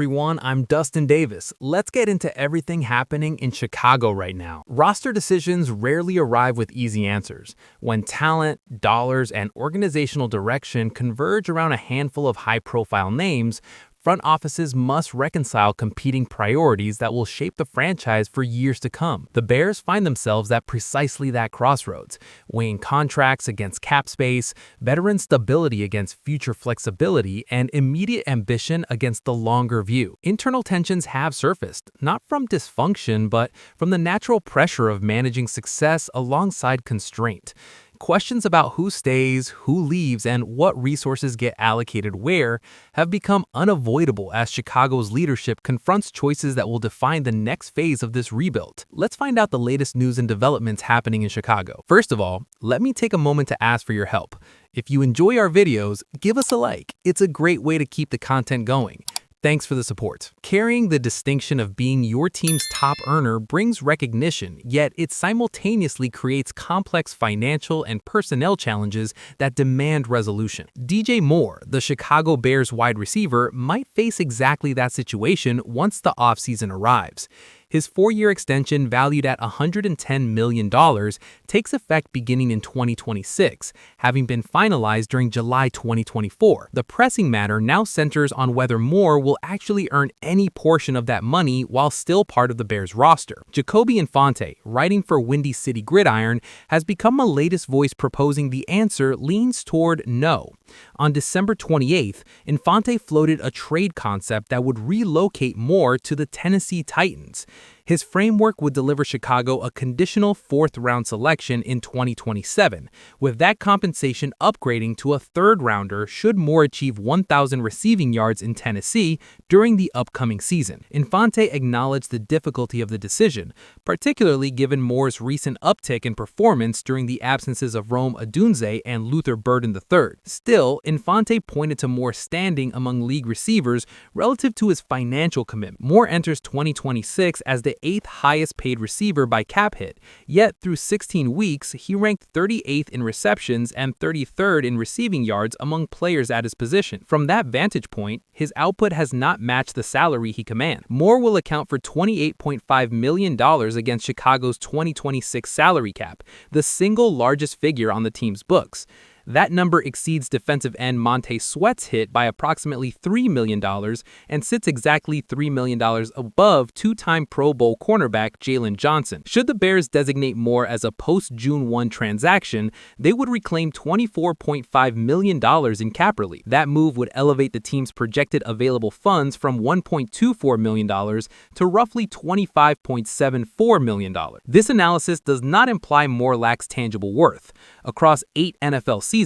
Everyone, I'm Dustin Davis. Let's get into everything happening in Chicago right now. Roster decisions rarely arrive with easy answers. When talent, dollars, and organizational direction converge around a handful of high-profile names, front offices must reconcile competing priorities that will shape the franchise for years to come. The Bears find themselves at precisely that crossroads, weighing contracts against cap space, veteran stability against future flexibility, and immediate ambition against the longer view. Internal tensions have surfaced, not from dysfunction, but from the natural pressure of managing success alongside constraint. Questions about who stays, who leaves, and what resources get allocated where have become unavoidable as Chicago's leadership confronts choices that will define the next phase of this rebuild. Let's find out the latest news and developments happening in Chicago. First of all, let me take a moment to ask for your help. If you enjoy our videos, give us a like. It's a great way to keep the content going. Thanks for the support. Carrying the distinction of being your team's top earner brings recognition, yet it simultaneously creates complex financial and personnel challenges that demand resolution. DJ Moore, the Chicago Bears wide receiver, might face exactly that situation once the offseason arrives. His 4-year extension, valued at $110 million, takes effect beginning in 2026, having been finalized during July 2024. The pressing matter now centers on whether Moore will actually earn any portion of that money while still part of the Bears roster. Jacoby Infante, writing for Windy City Gridiron, has become the latest voice proposing the answer leans toward no. On December 28th, Infante floated a trade concept that would relocate Moore to the Tennessee Titans. His framework would deliver Chicago a conditional 4th-round selection in 2027, with that compensation upgrading to a 3rd-rounder should Moore achieve 1,000 receiving yards in Tennessee during the upcoming season. Infante acknowledged the difficulty of the decision, particularly given Moore's recent uptick in performance during the absences of Rome Odunze and Luther Burden III. Still, Infante pointed to Moore's standing among league receivers relative to his financial commitment. Moore enters 2026 as the 8th highest paid receiver by cap hit, yet through 16 weeks, he ranked 38th in receptions and 33rd in receiving yards among players at his position. From that vantage point, his output has not matched the salary he commands. Moore will account for $28.5 million against Chicago's 2026 salary cap, the single largest figure on the team's books. That number exceeds defensive end Montez Sweat's hit by approximately $3 million and sits exactly $3 million above 2-time Pro Bowl cornerback Jalen Johnson. Should the Bears designate Moore as a post-June 1 transaction, they would reclaim $24.5 million in cap relief. That move would elevate the team's projected available funds from $1.24 million to roughly $25.74 million. This analysis does not imply Moore lacks tangible worth. Across 8 NFL seasons,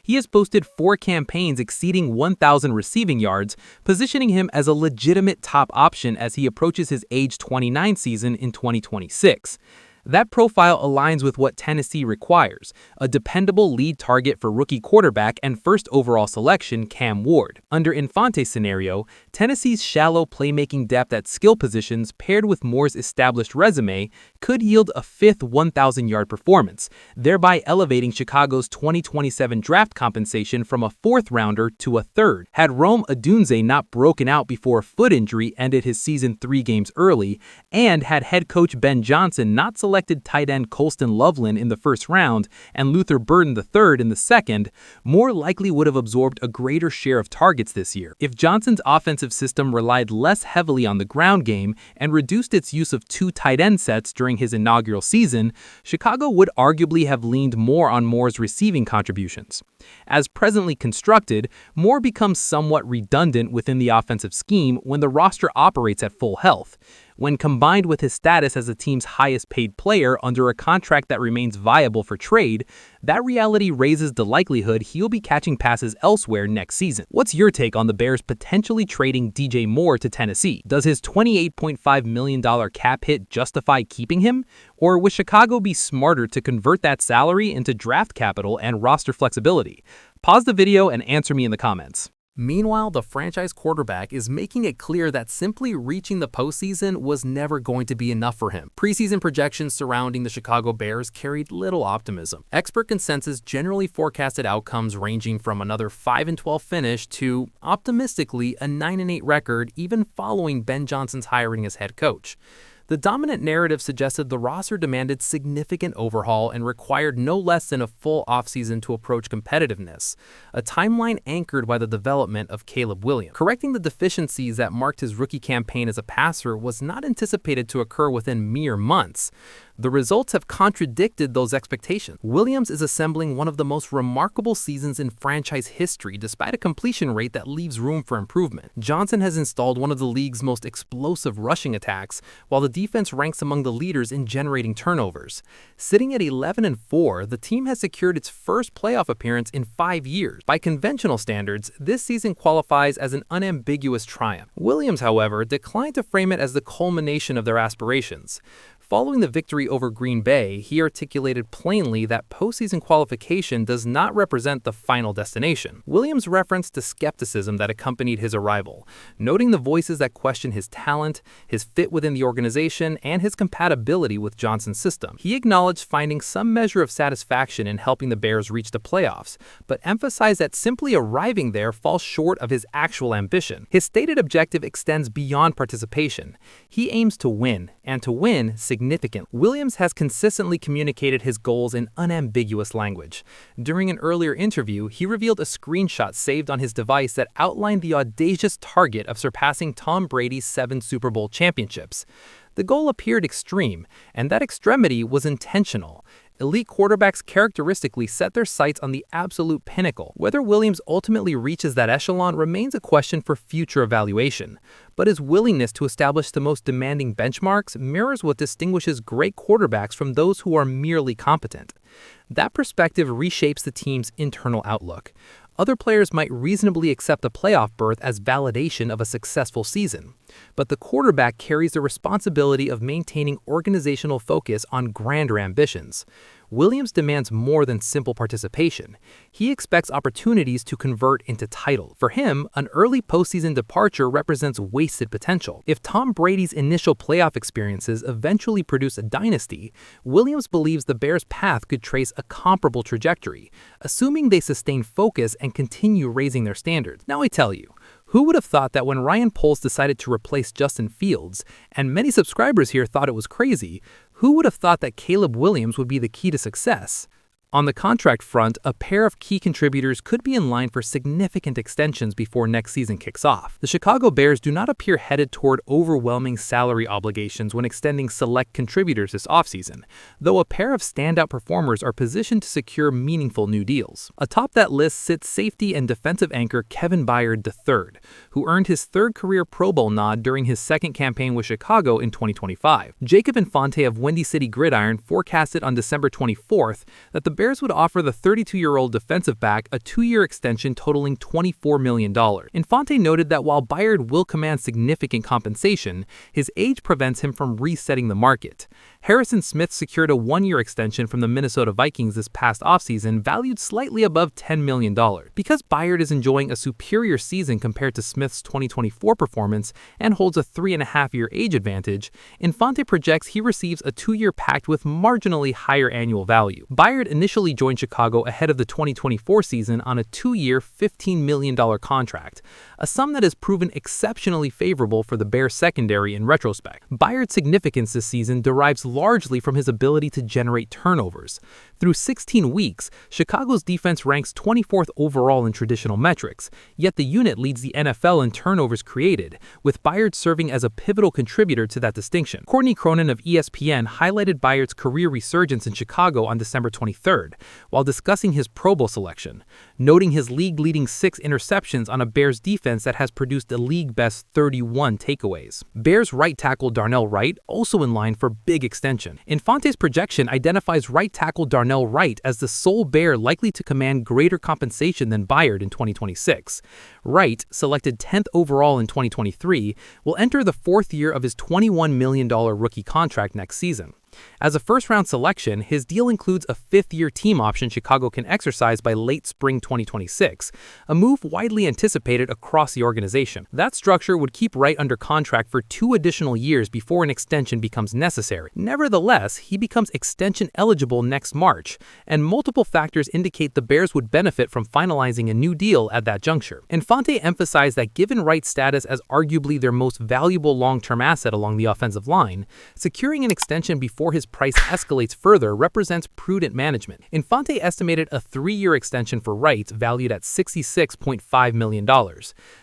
he has posted 4 campaigns exceeding 1,000 receiving yards, positioning him as a legitimate top option as he approaches his age 29 season in 2026. That profile aligns with what Tennessee requires, a dependable lead target for rookie quarterback and 1st overall selection Cam Ward. Under Infante's scenario, Tennessee's shallow playmaking depth at skill positions paired with Moore's established resume could yield a 5th 1,000-yard performance, thereby elevating Chicago's 2027 draft compensation from a 4th-rounder to a 3rd. Had Rome Odunze not broken out before a foot injury ended his season 3 games early, and had head coach Ben Johnson not selected tight end Colston Loveland in the 1st round and Luther Burden III in the 2nd, Moore likely would have absorbed a greater share of targets this year. If Johnson's offensive system relied less heavily on the ground game and reduced its use of 2 tight end sets during his inaugural season, Chicago would arguably have leaned more on Moore's receiving contributions. As presently constructed, Moore becomes somewhat redundant within the offensive scheme when the roster operates at full health. When combined with his status as the team's highest paid player under a contract that remains viable for trade, that reality raises the likelihood he'll be catching passes elsewhere next season. What's your take on the Bears potentially trading DJ Moore to Tennessee? Does his $28.5 million cap hit justify keeping him? Or would Chicago be smarter to convert that salary into draft capital and roster flexibility? Pause the video and answer me in the comments. Meanwhile, the franchise quarterback is making it clear that simply reaching the postseason was never going to be enough for him. Preseason projections surrounding the Chicago Bears carried little optimism. Expert consensus generally forecasted outcomes ranging from another 5-12 finish to, optimistically, a 9-8 record even following Ben Johnson's hiring as head coach. The dominant narrative suggested the roster demanded significant overhaul and required no less than a full offseason to approach competitiveness, a timeline anchored by the development of Caleb Williams. Correcting the deficiencies that marked his rookie campaign as a passer was not anticipated to occur within mere months. The results have contradicted those expectations. Williams is assembling one of the most remarkable seasons in franchise history despite a completion rate that leaves room for improvement. Johnson has installed one of the league's most explosive rushing attacks, while the defense ranks among the leaders in generating turnovers. Sitting at 11-4, the team has secured its first playoff appearance in 5 years. By conventional standards, this season qualifies as an unambiguous triumph. Williams, however, declined to frame it as the culmination of their aspirations. Following the victory over Green Bay, he articulated plainly that postseason qualification does not represent the final destination. Williams referenced the skepticism that accompanied his arrival, noting the voices that question his talent, his fit within the organization, and his compatibility with Johnson's system. He acknowledged finding some measure of satisfaction in helping the Bears reach the playoffs, but emphasized that simply arriving there falls short of his actual ambition. His stated objective extends beyond participation. He aims to win, and to win significantly. Williams has consistently communicated his goals in unambiguous language. During an earlier interview, he revealed a screenshot saved on his device that outlined the audacious target of surpassing Tom Brady's 7 Super Bowl championships. The goal appeared extreme, and that extremity was intentional. Elite quarterbacks characteristically set their sights on the absolute pinnacle. Whether Williams ultimately reaches that echelon remains a question for future evaluation, but his willingness to establish the most demanding benchmarks mirrors what distinguishes great quarterbacks from those who are merely competent. That perspective reshapes the team's internal outlook. Other players might reasonably accept a playoff berth as validation of a successful season, but the quarterback carries the responsibility of maintaining organizational focus on grander ambitions. Williams demands more than simple participation. He expects opportunities to convert into titles. For him, an early postseason departure represents wasted potential. If Tom Brady's initial playoff experiences eventually produce a dynasty, Williams believes the Bears' path could trace a comparable trajectory, assuming they sustain focus and continue raising their standards. Now I tell you, who would have thought that when Ryan Poles decided to replace Justin Fields, and many subscribers here thought it was crazy, who would have thought that Caleb Williams would be the key to success? On the contract front, a pair of key contributors could be in line for significant extensions before next season kicks off. The Chicago Bears do not appear headed toward overwhelming salary obligations when extending select contributors this offseason, though a pair of standout performers are positioned to secure meaningful new deals. Atop that list sits safety and defensive anchor Kevin Byard III, who earned his 3rd career Pro Bowl nod during his 2nd campaign with Chicago in 2025. Jacob Infante of Windy City Gridiron forecasted on December 24th that the Bears would offer the 32-year-old defensive back a 2-year extension totaling $24 million. Infante noted that while Byard will command significant compensation, his age prevents him from resetting the market. Harrison Smith secured a 1-year extension from the Minnesota Vikings this past offseason, valued slightly above $10 million. Because Byard is enjoying a superior season compared to Smith's 2024 performance and holds a 3.5-year age advantage, Infante projects he receives a 2-year pact with marginally higher annual value. Byard initially joined Chicago ahead of the 2024 season on a 2-year, $15 million contract, a sum that has proven exceptionally favorable for the Bears secondary in retrospect. Byard's significance this season derives largely from his ability to generate turnovers. Through 16 weeks, Chicago's defense ranks 24th overall in traditional metrics, yet the unit leads the NFL in turnovers created, with Byard serving as a pivotal contributor to that distinction. Courtney Cronin of ESPN highlighted Byard's career resurgence in Chicago on December 23rd, while discussing his Pro Bowl selection, noting his league-leading 6 interceptions on a Bears defense that has produced a league-best 31 takeaways. Bears right tackle Darnell Wright also in line for big extension. Infante's projection identifies right tackle Darnell Wright as the sole Bear likely to command greater compensation than Byard in 2026. Wright, selected 10th overall in 2023, will enter the 4th year of his $21 million rookie contract next season. As a first-round selection, his deal includes a fifth-year team option Chicago can exercise by late spring 2026, a move widely anticipated across the organization. That structure would keep Wright under contract for 2 additional years before an extension becomes necessary. Nevertheless, he becomes extension eligible next March, and multiple factors indicate the Bears would benefit from finalizing a new deal at that juncture. Infante emphasized that given Wright's status as arguably their most valuable long-term asset along the offensive line, securing an extension before his price escalates further represents prudent management. Infante estimated a 3-year extension for Wright valued at $66.5 million.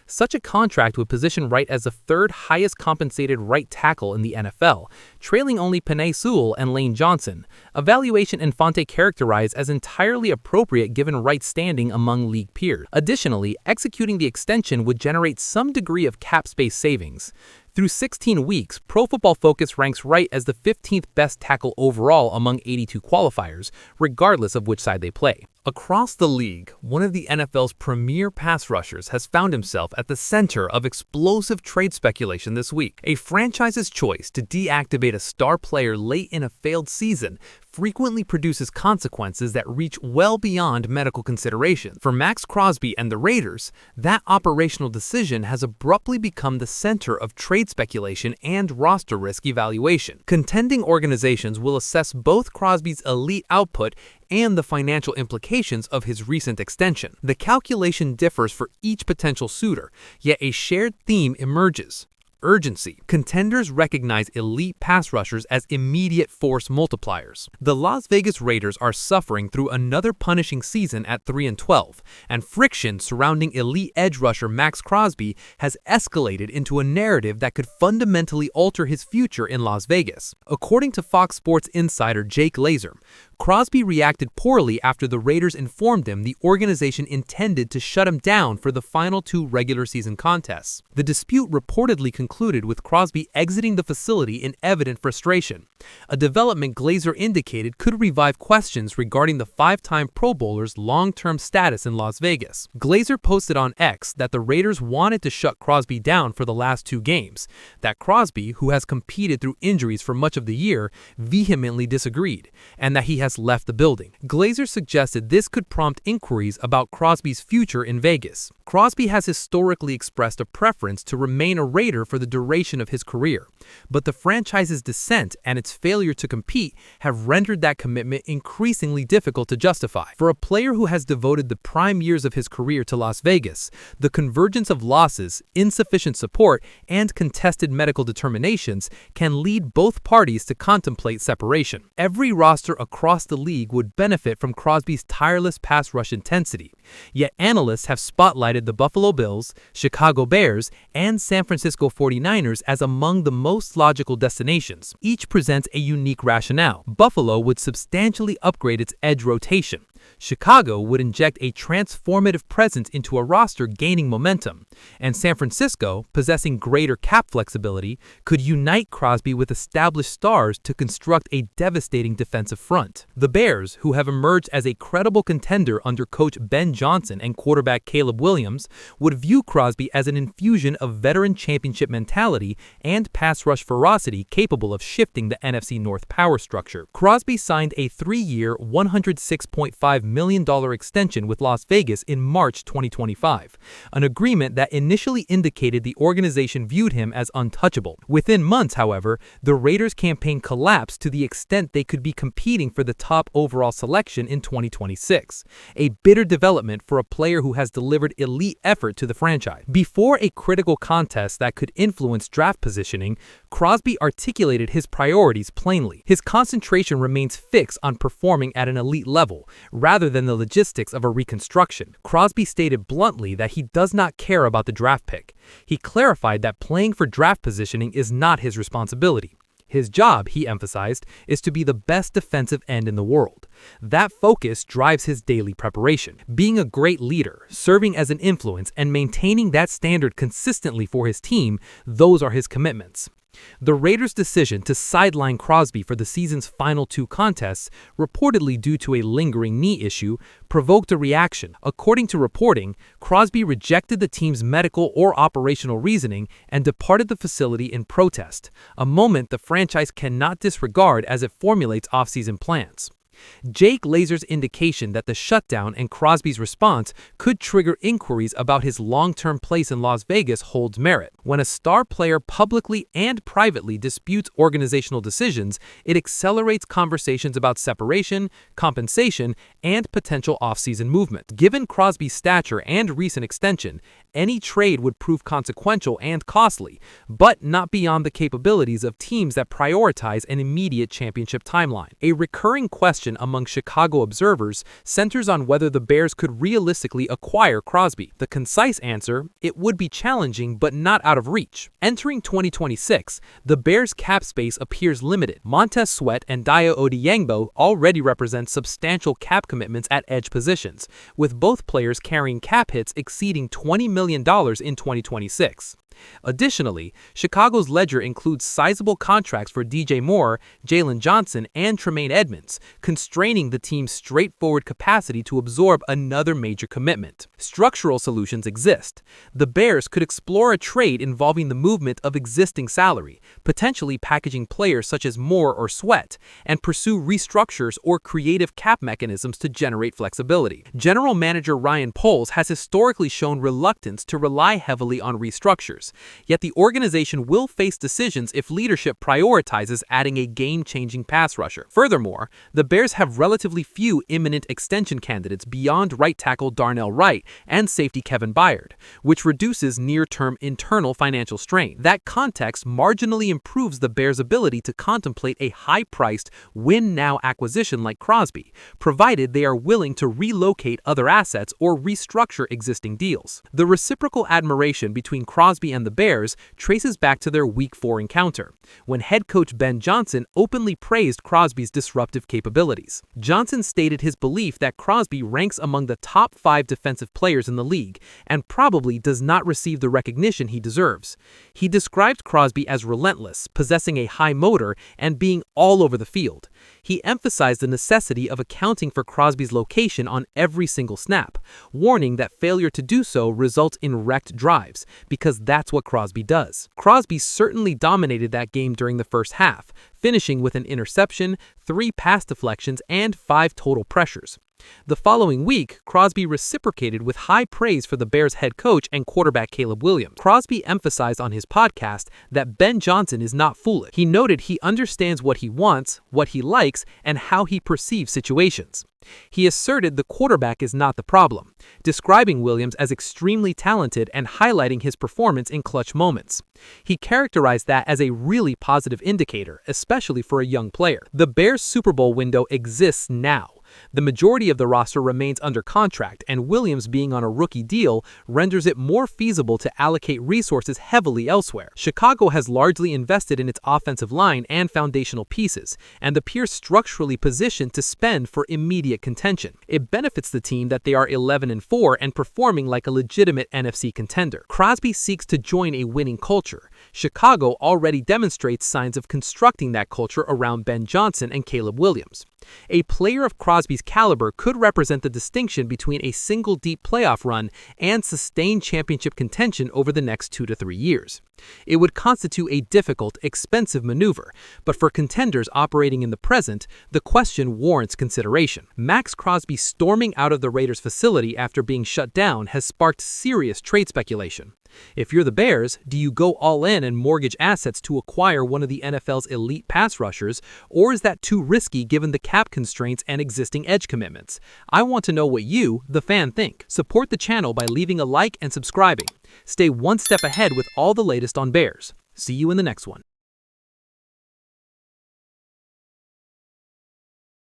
Such a contract would position Wright as the 3rd highest compensated right tackle in the NFL, trailing only Penei Sewell and Lane Johnson, a valuation Infante characterized as entirely appropriate given Wright's standing among league peers. Additionally, executing the extension would generate some degree of cap space savings. Through 16 weeks, Pro Football Focus ranks Wright as the 15th best tackle overall among 82 qualifiers, regardless of which side they play. Across the league, one of the NFL's premier pass rushers has found himself at the center of explosive trade speculation this week. A franchise's choice to deactivate a star player late in a failed season frequently produces consequences that reach well beyond medical considerations. For Maxx Crosby and the Raiders, that operational decision has abruptly become the center of trade speculation and roster risk evaluation. Contending organizations will assess both Crosby's elite output and the financial implications of his recent extension. The calculation differs for each potential suitor, yet a shared theme emerges: urgency. Contenders recognize elite pass rushers as immediate force multipliers. The Las Vegas Raiders are suffering through another punishing season at 3-12, and friction surrounding elite edge rusher Maxx Crosby has escalated into a narrative that could fundamentally alter his future in Las Vegas. According to Fox Sports insider Jake Glazer, Crosby reacted poorly after the Raiders informed him the organization intended to shut him down for the final 2 regular season contests. The dispute reportedly concluded with Crosby exiting the facility in evident frustration, a development Glazer indicated could revive questions regarding the 5-time Pro Bowler's long-term status in Las Vegas. Glazer posted on X that the Raiders wanted to shut Crosby down for the last 2 games, that Crosby, who has competed through injuries for much of the year, vehemently disagreed, and that he has left the building. Glazer suggested this could prompt inquiries about Crosby's future in Vegas. Crosby has historically expressed a preference to remain a Raider for the duration of his career, but the franchise's descent and its failure to compete have rendered that commitment increasingly difficult to justify. For a player who has devoted the prime years of his career to Las Vegas, the convergence of losses, insufficient support, and contested medical determinations can lead both parties to contemplate separation. Every roster across the league would benefit from Crosby's tireless pass rush intensity, yet analysts have spotlighted the Buffalo Bills, Chicago Bears, and San Francisco 49ers as among the most logical destinations. Each presents a unique rationale. Buffalo would substantially upgrade its edge rotation. Chicago would inject a transformative presence into a roster gaining momentum, and San Francisco, possessing greater cap flexibility, could unite Crosby with established stars to construct a devastating defensive front. The Bears, who have emerged as a credible contender under coach Ben Johnson and quarterback Caleb Williams, would view Crosby as an infusion of veteran championship mentality and pass rush ferocity capable of shifting the NFC North power structure. Crosby signed a 3-year, $106.5 million extension with Las Vegas in March 2025, an agreement that initially indicated the organization viewed him as untouchable. Within months, however, the Raiders' campaign collapsed to the extent they could be competing for the top overall selection in 2026, a bitter development for a player who has delivered elite effort to the franchise. Before a critical contest that could influence draft positioning, Crosby articulated his priorities plainly. His concentration remains fixed on performing at an elite level, rather than the logistics of a reconstruction. Crosby stated bluntly that he does not care about the draft pick. He clarified that playing for draft positioning is not his responsibility. His job, he emphasized, is to be the best defensive end in the world. That focus drives his daily preparation. Being a great leader, serving as an influence, and maintaining that standard consistently for his team, those are his commitments. The Raiders' decision to sideline Crosby for the season's final two contests, reportedly due to a lingering knee issue, provoked a reaction. According to reporting, Crosby rejected the team's medical or operational reasoning and departed the facility in protest, a moment the franchise cannot disregard as it formulates offseason plans. Jake Lazer's indication that the shutdown and Crosby's response could trigger inquiries about his long-term place in Las Vegas holds merit. When a star player publicly and privately disputes organizational decisions, it accelerates conversations about separation, compensation, and potential offseason movement. Given Crosby's stature and recent extension, any trade would prove consequential and costly, but not beyond the capabilities of teams that prioritize an immediate championship timeline. A recurring question among Chicago observers centers on whether the Bears could realistically acquire Crosby. The concise answer: it would be challenging but not out of reach. Entering 2026, the Bears' cap space appears limited. Montez Sweat and Dayo Odeyingbo already represent substantial cap commitments at edge positions, with both players carrying cap hits exceeding $20 million in 2026. Additionally, Chicago's ledger includes sizable contracts for DJ Moore, Jalen Johnson, and Tremaine Edmonds, constraining the team's straightforward capacity to absorb another major commitment. Structural solutions exist. The Bears could explore a trade involving the movement of existing salary, potentially packaging players such as Moore or Sweat, and pursue restructures or creative cap mechanisms to generate flexibility. General Manager Ryan Poles has historically shown reluctance to rely heavily on restructures. Yet the organization will face decisions if leadership prioritizes adding a game-changing pass rusher. Furthermore, the Bears have relatively few imminent extension candidates beyond right tackle Darnell Wright and safety Kevin Byard, which reduces near-term internal financial strain. That context marginally improves the Bears' ability to contemplate a high-priced, win-now acquisition like Crosby, provided they are willing to relocate other assets or restructure existing deals. The reciprocal admiration between Crosby and the Bears traces back to their Week 4 encounter, when head coach Ben Johnson openly praised Crosby's disruptive capabilities. Johnson stated his belief that Crosby ranks among the top 5 defensive players in the league and probably does not receive the recognition he deserves. He described Crosby as relentless, possessing a high motor, and being all over the field. He emphasized the necessity of accounting for Crosby's location on every single snap, warning that failure to do so results in wrecked drives, because that's what Crosby does. Crosby certainly dominated that game during the first half, finishing with an interception, 3 pass deflections, and 5 total pressures. The following week, Crosby reciprocated with high praise for the Bears head coach and quarterback Caleb Williams. Crosby emphasized on his podcast that Ben Johnson is not foolish. He noted he understands what he wants, what he likes, and how he perceives situations. He asserted the quarterback is not the problem, describing Williams as extremely talented and highlighting his performance in clutch moments. He characterized that as a really positive indicator, especially for a young player. The Bears' Super Bowl window exists now. The majority of the roster remains under contract, and Williams being on a rookie deal renders it more feasible to allocate resources heavily elsewhere. Chicago has largely invested in its offensive line and foundational pieces, and appears structurally positioned to spend for immediate contention. It benefits the team that they are 11-4 and performing like a legitimate NFC contender. Crosby seeks to join a winning culture. Chicago already demonstrates signs of constructing that culture around Ben Johnson and Caleb Williams. A player of Crosby's caliber could represent the distinction between a single deep playoff run and sustained championship contention over the next 2 to 3 years. It would constitute a difficult, expensive maneuver, but for contenders operating in the present, the question warrants consideration. Maxx Crosby storming out of the Raiders' facility after being shut down has sparked serious trade speculation. If you're the Bears, do you go all in and mortgage assets to acquire one of the NFL's elite pass rushers, or is that too risky given the cap constraints and existing edge commitments? I want to know what you, the fan, think. Support the channel by leaving a like and subscribing. Stay one step ahead with all the latest on Bears. See you in the next one.